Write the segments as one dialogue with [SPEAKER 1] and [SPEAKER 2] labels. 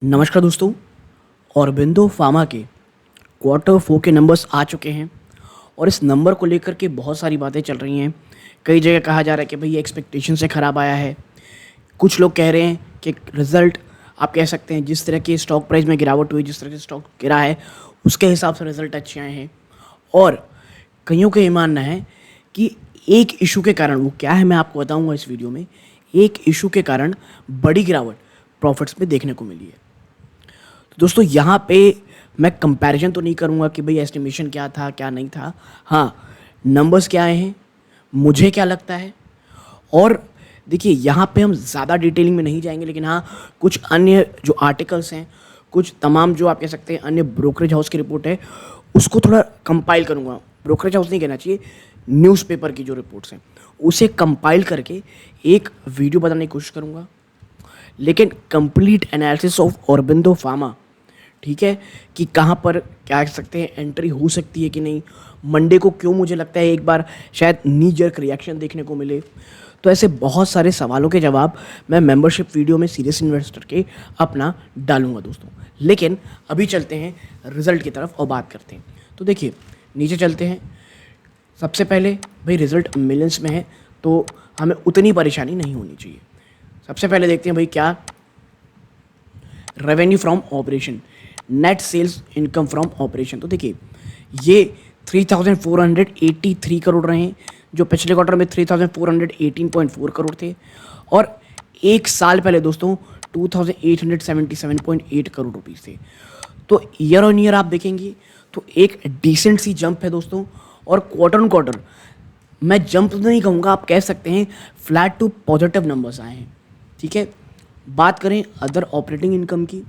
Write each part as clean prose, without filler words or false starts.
[SPEAKER 1] नमस्कार दोस्तों। औरबिंदो फार्मा के क्वार्टर 4 के नंबर्स आ चुके हैं और इस नंबर को लेकर के बहुत सारी बातें चल रही हैं। कई जगह कहा जा रहा है कि भाई ये एक्सपेक्टेशन से ख़राब आया है। कुछ लोग कह रहे हैं कि रिज़ल्ट आप कह सकते हैं जिस तरह की स्टॉक प्राइस में गिरावट हुई, जिस तरह से स्टॉक गिरा है उसके हिसाब से रिज़ल्ट अच्छे आए हैं। और कईयों का ये मानना है कि एक इशू के कारण, वो क्या है मैं आपको बताऊंगा इस वीडियो में, एक इशू के कारण बड़ी गिरावट प्रॉफिट्स में देखने को मिली है। दोस्तों यहाँ पे मैं कंपैरिजन तो नहीं करूँगा कि भाई एस्टिमेशन क्या था क्या नहीं था। हाँ, नंबर्स क्या आए हैं, मुझे क्या लगता है। और देखिए यहाँ पे हम ज़्यादा डिटेलिंग में नहीं जाएंगे, लेकिन हाँ कुछ अन्य जो आर्टिकल्स हैं, कुछ तमाम जो आप कह सकते हैं अन्य ब्रोकरेज हाउस की रिपोर्ट है, उसको थोड़ा कंपाइल करूँगा। ब्रोकरेज हाउस नहीं कहना चाहिए, न्यूज़पेपर की जो रिपोर्ट्स हैं उसे कंपाइल करके एक वीडियो बनाने की कोशिश करूँगा। लेकिन complete analysis of Aurobindo pharma, ठीक है, कि कहाँ पर क्या कह सकते हैं एंट्री हो सकती है कि नहीं, मंडे को क्यों मुझे लगता है एक बार शायद नी जर्क रिएक्शन देखने को मिले। तो ऐसे बहुत सारे सवालों के जवाब मैं मेंबरशिप वीडियो में सीरियस इन्वेस्टर के अपना डालूंगा दोस्तों। लेकिन अभी चलते हैं रिजल्ट की तरफ और बात करते हैं। तो देखिए नीचे चलते हैं। सबसे पहले भाई रिजल्ट मिलियंस में है तो हमें उतनी परेशानी नहीं होनी चाहिए। सबसे पहले देखते हैं भाई क्या revenue from operation, net sales income from operation. तो देखिए ये 3483 करोड़ रहे हैं, जो पिछले क्वार्टर में 3418.4 करोड़ थे। और एक साल पहले दोस्तों 2877.8 करोड़ रुपीस थे। तो ईयर ऑन ईयर आप देखेंगे तो एक डिसेंट सी जंप है दोस्तों। और क्वार्टर ऑन क्वार्टर मैं जंप तो नहीं कहूँगा, आप कह सकते हैं फ्लैट टू पॉजिटिव नंबर्स आए हैं, ठीक है। बात करें अदर ऑपरेटिंग इनकम की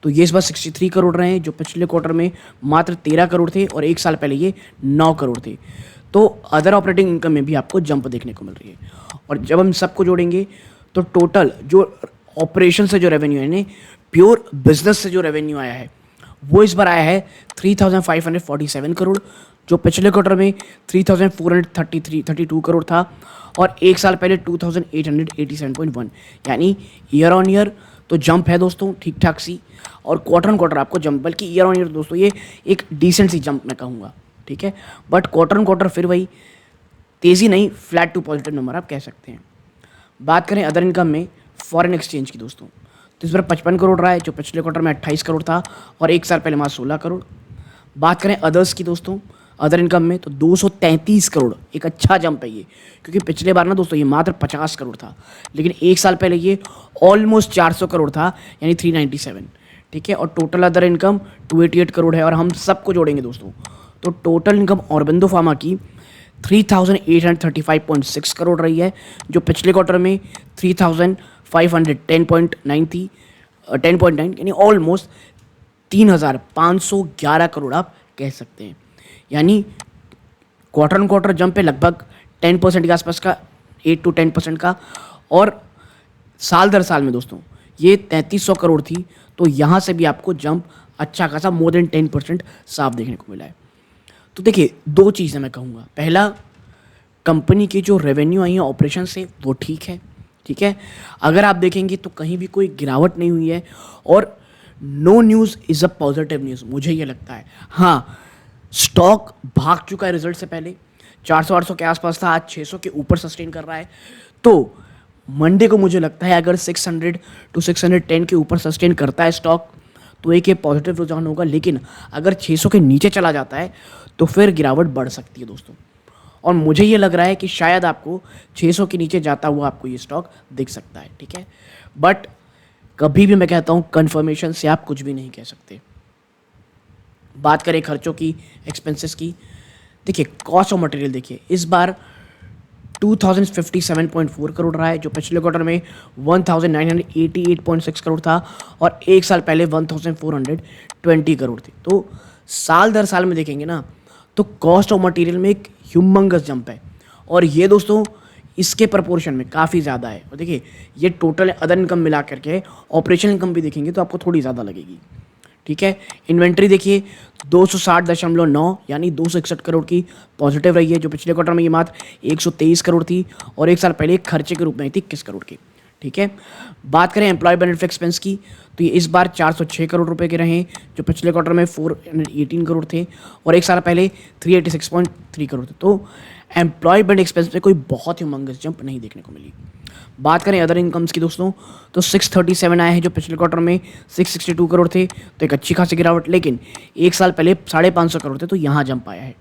[SPEAKER 1] तो ये इस बार 63 करोड़ रहे हैं, जो पिछले क्वार्टर में मात्र 13 करोड़ थे और एक साल पहले ये 9 करोड़ थे। तो अदर ऑपरेटिंग इनकम में भी आपको जंप देखने को मिल रही है। और जब हम सबको जोड़ेंगे तो टोटल जो ऑपरेशन से जो रेवेन्यू है, प्योर बिजनेस से जो रेवेन्यू आया है वो इस बार आया है 3547 करोड़, जो पिछले क्वार्टर में 3432 करोड़ था और एक साल पहले 2887.1। यानी ईयर ऑन ईयर तो जंप है दोस्तों ठीक ठाक सी, और क्वार्टर ऑन क्वार्टर आपको जंप, बल्कि ईयर ऑन ईयर दोस्तों ये एक डिसेंट सी जंप मैं कहूँगा, ठीक है। बट क्वार्टर ऑन क्वार्टर फिर वही तेज़ी नहीं, फ्लैट टू पॉजिटिव नंबर आप कह सकते हैं। बात करें अदर इनकम में फॉरेन एक्सचेंज की दोस्तों, तो इस बार 55 करोड़ रहा है, जो पिछले क्वार्टर में 28 करोड़ था और एक साल पहले मात्र 16 करोड़। बात करें अदर्स की दोस्तों, अदर इनकम में तो 233 करोड़, एक अच्छा जंप है ये, क्योंकि पिछले बार ना दोस्तों ये मात्र 50 करोड़ था, लेकिन एक साल पहले ये ऑलमोस्ट 400 करोड़ था, यानी 397, ठीक है। और टोटल अदर इनकम 288 करोड़ है। और हम सबको जोड़ेंगे दोस्तों तो टोटल इनकम औरबिंदो फार्मा की 3835.6 करोड़ रही है, जो पिछले क्वार्टर में 3510.9 थी, 10.9, यानी ऑलमोस्ट 3511 करोड़ आप कह सकते हैं। यानी क्वार्टर ऑन क्वार्टर जंप है लगभग 10% के आसपास का, 8 to 10% का। और साल दर साल में दोस्तों ये 3300 करोड़ थी, तो यहाँ से भी आपको जंप अच्छा खासा मोर देन 10% साफ देखने को मिला है। तो देखिए दो चीज़ें मैं कहूँगा, पहला कंपनी की जो रेवेन्यू आई है ऑपरेशन से वो ठीक है, ठीक है। अगर आप देखेंगे तो कहीं भी कोई गिरावट नहीं हुई है, और no news is a positive news, मुझे ये लगता है। हाँ, स्टॉक भाग चुका है रिजल्ट से पहले, 400-800 के आसपास था, आज 600 के ऊपर सस्टेन कर रहा है। तो मंडे को मुझे लगता है अगर 600 to 610 के ऊपर सस्टेन करता है स्टॉक तो एक ये पॉजिटिव रुझान होगा। लेकिन अगर 600 के नीचे चला जाता है तो फिर गिरावट बढ़ सकती है दोस्तों। और मुझे ये लग रहा है कि शायद आपको 600 के नीचे जाता हुआ आपको ये स्टॉक दिख सकता है, ठीक है। बट कभी भी मैं कहता हूँ कन्फर्मेशन से आप कुछ भी नहीं कह सकते। बात करें खर्चों की, एक्सपेंसेस की, देखिए कॉस्ट ऑफ मटेरियल देखिए इस बार 2057.4 करोड़ रहा है, जो पिछले क्वार्टर में 1988.6 करोड़ था और एक साल पहले 1420 करोड़ थी। तो साल दर साल में देखेंगे ना तो कॉस्ट ऑफ मटेरियल में एक ह्यूमंगस जंप है, और ये दोस्तों इसके प्रपोर्शन में काफ़ी ज़्यादा है। और देखिए ये टोटल अदर इनकम मिला करके ऑपरेशन इनकम भी देखेंगे तो आपको थोड़ी ज़्यादा लगेगी, ठीक है। इन्वेंट्री देखिए 260.9 यानी 261 करोड़ की पॉजिटिव रही है, जो पिछले क्वार्टर में ये मात्र 123 करोड़ थी और एक साल पहले खर्चे के रूप में थी 21 करोड़ की, ठीक है। बात करें एम्प्लॉय बेनिफिट एक्सपेंस की, तो ये इस बार 406 करोड़ रुपए के रहे, जो पिछले क्वार्टर में 418 करोड़ थे और एक साल पहले 386.3 करोड़ थे। तो एम्प्लॉय बेनिफिट एक्सपेंस में कोई बहुत ही मंगस जंप नहीं देखने को मिली। बात करें अदर इनकम्स की दोस्तों, तो 637 आए हैं, जो पिछले क्वार्टर में 662 करोड़ थे, तो एक अच्छी खासी गिरावट। लेकिन एक साल पहले 550 करोड़ थे, तो यहाँ जंप आया है।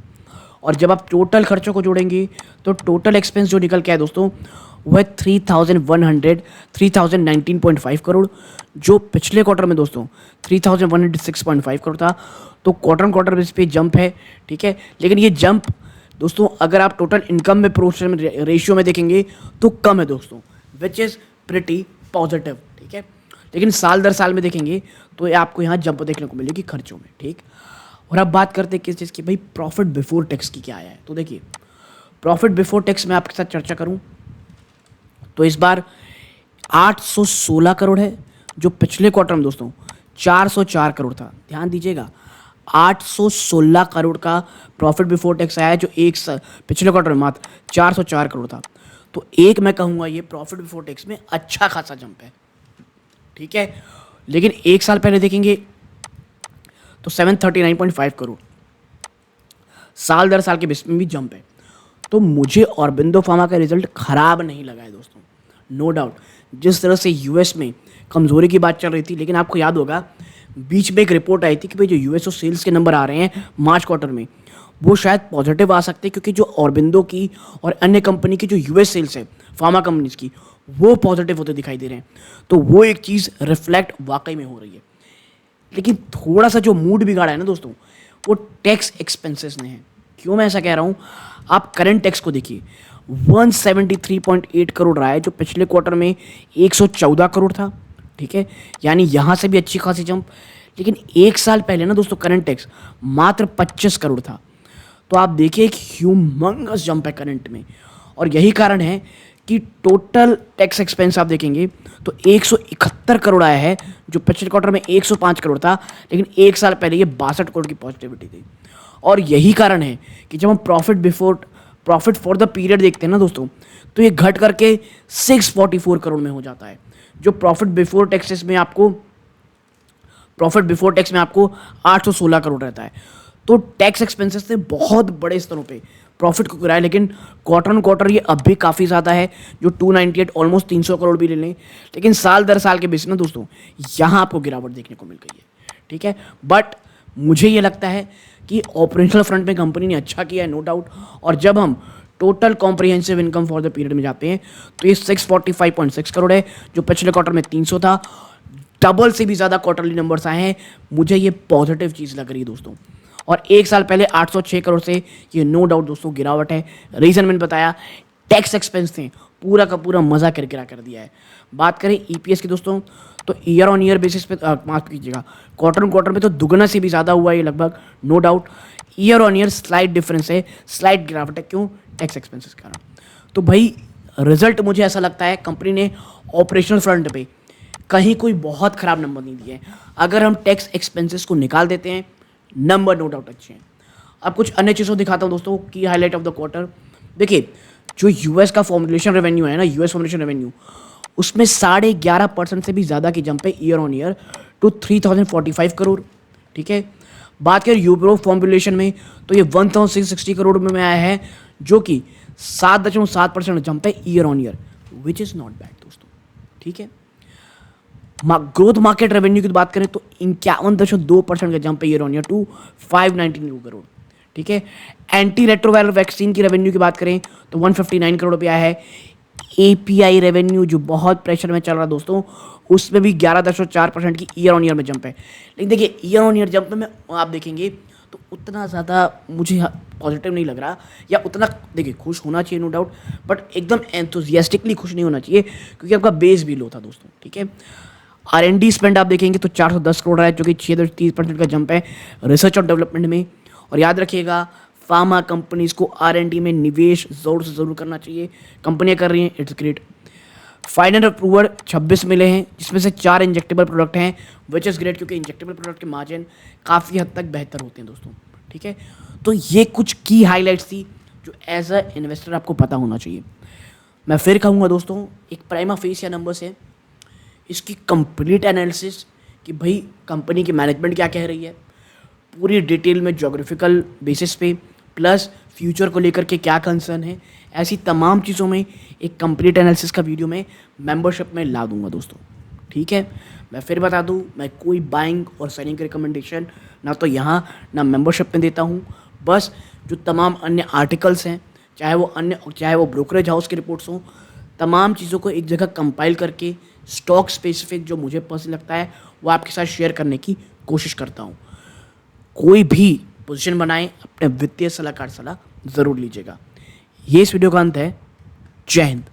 [SPEAKER 1] और जब आप टोटल खर्चों को जोड़ेंगे तो टोटल एक्सपेंस जो निकल के आया दोस्तों, वह 3,19.5 करोड़, जो पिछले क्वार्टर में दोस्तों 3,106.5 करोड़ था। तो क्वार्टर बेस पे जंप है, ठीक है। लेकिन ये जंप दोस्तों अगर आप टोटल इनकम में प्रोपोर्शन रेशियो में देखेंगे तो कम है दोस्तों, विच इज़ प्रिटी पॉजिटिव, ठीक है। लेकिन साल दर साल में देखेंगे तो आपको यहाँ जंप देखने को मिलेगी खर्चों में, ठीक। और अब बात करते हैं किस चीज़ की, भाई प्रॉफिट बिफोर टैक्स की क्या आया है। तो देखिए, प्रॉफिट बिफोर टैक्स में आपके साथ चर्चा करूं तो इस बार 816 करोड़ है, जो पिछले क्वार्टर में दोस्तों 404 करोड़ था। ध्यान दीजिएगा, 816 करोड़ का प्रॉफिट बिफोर टैक्स आया है, जो पिछले क्वार्टर में मात्र 404 करोड़ था। तो एक मैं कहूँगा ये प्रॉफिट बिफोर टैक्स में अच्छा खासा जंप है, ठीक है। लेकिन एक साल पहले देखेंगे तो 739.5 करोड़, साल दर साल के बेस में भी जंप है। तो मुझे ऑरबिंदो फार्मा का रिजल्ट खराब नहीं लगा है दोस्तों, नो डाउट। जिस तरह से यूएस में कमजोरी की बात चल रही थी, लेकिन आपको याद होगा बीच में एक रिपोर्ट आई थी कि भाई जो यूएस और सेल्स के नंबर आ रहे हैं मार्च क्वार्टर में, वो शायद पॉजिटिव आ सकते हैं, क्योंकि जो ऑरबिंदो की और अन्य कंपनी की जो यूएस सेल्स है फार्मा कंपनीज की, वो पॉजिटिव होते दिखाई दे रहे हैं। तो वो एक चीज़ रिफ्लेक्ट वाकई में हो रही है। लेकिन थोड़ा सा जो मूड बिगाड़ा है ना दोस्तों, वो टैक्स एक्सपेंसेस ने है। क्यों मैं ऐसा कह रहा हूँ, आप करंट टैक्स को देखिए, 173.8 करोड़ रहा है, जो पिछले क्वार्टर में 114 करोड़ था, ठीक है। यानी यहाँ से भी अच्छी खासी जंप। लेकिन एक साल पहले ना दोस्तों करंट टैक्स मात्र 25 करोड़ था। तो आप देखिए एक ह्यूमंगस जंप है करंट में। और यही कारण है कि टोटल टैक्स एक्सपेंस आप देखेंगे तो 171 करोड़ आया है, जो पिछले क्वार्टर में 105 करोड़ था, लेकिन एक साल पहले ये 62 करोड़ की पॉजिटिविटी थी। और यही कारण है कि जब हम प्रॉफिट फॉर द पीरियड देखते हैं ना दोस्तों, तो ये घट करके 644 करोड़ में हो जाता है, जो प्रॉफिट बिफोर टैक्स में आपको 816 करोड़ रहता है। तो टैक्स एक्सपेंसेस ने बहुत बड़े स्तरों पे प्रॉफिट को गिराया। लेकिन क्वार्टर ऑन क्वार्टर ये अब भी काफ़ी ज़्यादा है, जो 298 ऑलमोस्ट 300 करोड़ भी ले लें। लेकिन साल दर साल के बेस में दोस्तों यहाँ आपको गिरावट देखने को मिल गई है, ठीक है। बट मुझे ये लगता है कि ऑपरेशनल फ्रंट में कंपनी ने अच्छा किया है, नो डाउट। और जब हम total comprehensive income for the period में जाते हैं तो ये 645.6 करोड़ है, जो पिछले क्वार्टर में 300 था। डबल से भी ज़्यादा क्वार्टरली नंबर्स आए हैं। मुझे ये पॉजिटिव चीज़ लग रही है दोस्तों। और एक साल पहले 806 करोड़ से ये नो डाउट दोस्तों गिरावट है। रीज़न मैंने बताया, टैक्स एक्सपेंस ने पूरा का पूरा मज़ा किरकिरा कर दिया है। बात करें ईपीएस की दोस्तों, तो ईयर ऑन ईयर बेसिस पे माफ कीजिएगा, क्वार्टर ऑन क्वार्टर में तो दुगना से भी ज़्यादा हुआ है ये लगभग, no doubt. Year on year slide difference है, स्लाइड गिरावट है। क्यों? टैक्स एक्सपेंसेस के कारण। तो भाई रिजल्ट मुझे ऐसा लगता है कंपनी ने ऑपरेशनल फ्रंट पे कहीं कोई बहुत ख़राब नंबर नहीं दिए हैं। अगर हम टैक्स एक्सपेंसेस को निकाल देते हैं, नंबर नो डाउट अच्छे हैं। अब कुछ अन्य चीज़ों दिखाता हूँ दोस्तों की हाईलाइट ऑफ द क्वार्टर। देखिए, जो यूएस का फॉर्मुलेशन रेवेन्यू है ना, यूएस फॉर्मुलेशन रेवेन्यू, उसमें 11.5% से भी ज़्यादा की जंप है year on year to 3045 crore, ठीक है। बात करें यूरोप फॉर्मुलेशन में, तो ये 1660 करोड़ में आया है, जो कि 7.7% जंप है year on year, which is not bad दोस्तों, ठीक है। ग्रोथ मार्केट रेवेन्यू की बात करें तो 51.2% का जंप है year on year to 592 crore, ठीक है। एंटी रेट्रोवायरल वैक्सीन की रेवेन्यू की बात करें तो 159 करोड़ रुपया है। एपीआई रेवेन्यू जो बहुत प्रेशर में चल रहा है दोस्तों, उसमें भी 11.4% की ईयर ऑन ईयर में जंप है। लेकिन देखिए ईयर ऑन ईयर जंप में आप देखेंगे तो उतना ज़्यादा मुझे पॉजिटिव नहीं लग रहा, या उतना देखिए खुश होना चाहिए नो डाउट, बट एकदम एंथुजियास्टिकली खुश नहीं होना चाहिए, क्योंकि आपका बेस भी लो था दोस्तों, ठीक है। R&D स्पेंड आप देखेंगे तो 410 करोड़ है, जो कि 6.30% का जंप है रिसर्च और डेवलपमेंट में। और याद रखिएगा, फार्मा कंपनीज को R&D में निवेश ज़रूर से ज़रूर करना चाहिए, कंपनियां कर रही हैं, इट्स ग्रेट। फाइनल अप्रूवल 26 मिले हैं, जिसमें से 4 इंजेक्टेबल प्रोडक्ट हैं, विच इज़ ग्रेट, क्योंकि इंजेक्टेबल प्रोडक्ट के मार्जिन काफ़ी हद तक बेहतर होते हैं दोस्तों, ठीक है। तो ये कुछ की हाईलाइट्स थी जो एज अ इन्वेस्टर आपको पता होना चाहिए। मैं फिर कहूँगा दोस्तों, एक प्राइमा फेसिया नंबर्स है, इसकी कंप्लीट एनालिसिस कि भाई कंपनी की मैनेजमेंट क्या कह रही है, पूरी डिटेल में ज्योग्राफिकल बेसिस पे, प्लस फ्यूचर को लेकर के क्या कंसर्न है, ऐसी तमाम चीज़ों में एक कंप्लीट एनालिसिस का वीडियो मैं मेंबरशिप में ला दूंगा दोस्तों। ठीक है, मैं फिर बता दूं, मैं कोई बाइंग और सेलिंग रिकमेंडेशन ना तो यहाँ ना मेंबरशिप में देता हूँ। बस जो तमाम अन्य आर्टिकल्स हैं, चाहे वो ब्रोकरेज हाउस की रिपोर्ट्स हों, तमाम चीज़ों को एक जगह कंपाइल करके स्टॉक स्पेसिफिक जो मुझे पसंद लगता है वो आपके साथ शेयर करने की कोशिश करता हूँ। कोई भी पोजीशन बनाएं, अपने वित्तीय सलाहकार सलाह ज़रूर लीजिएगा। ये इस वीडियो का अंत है। जय हिंद।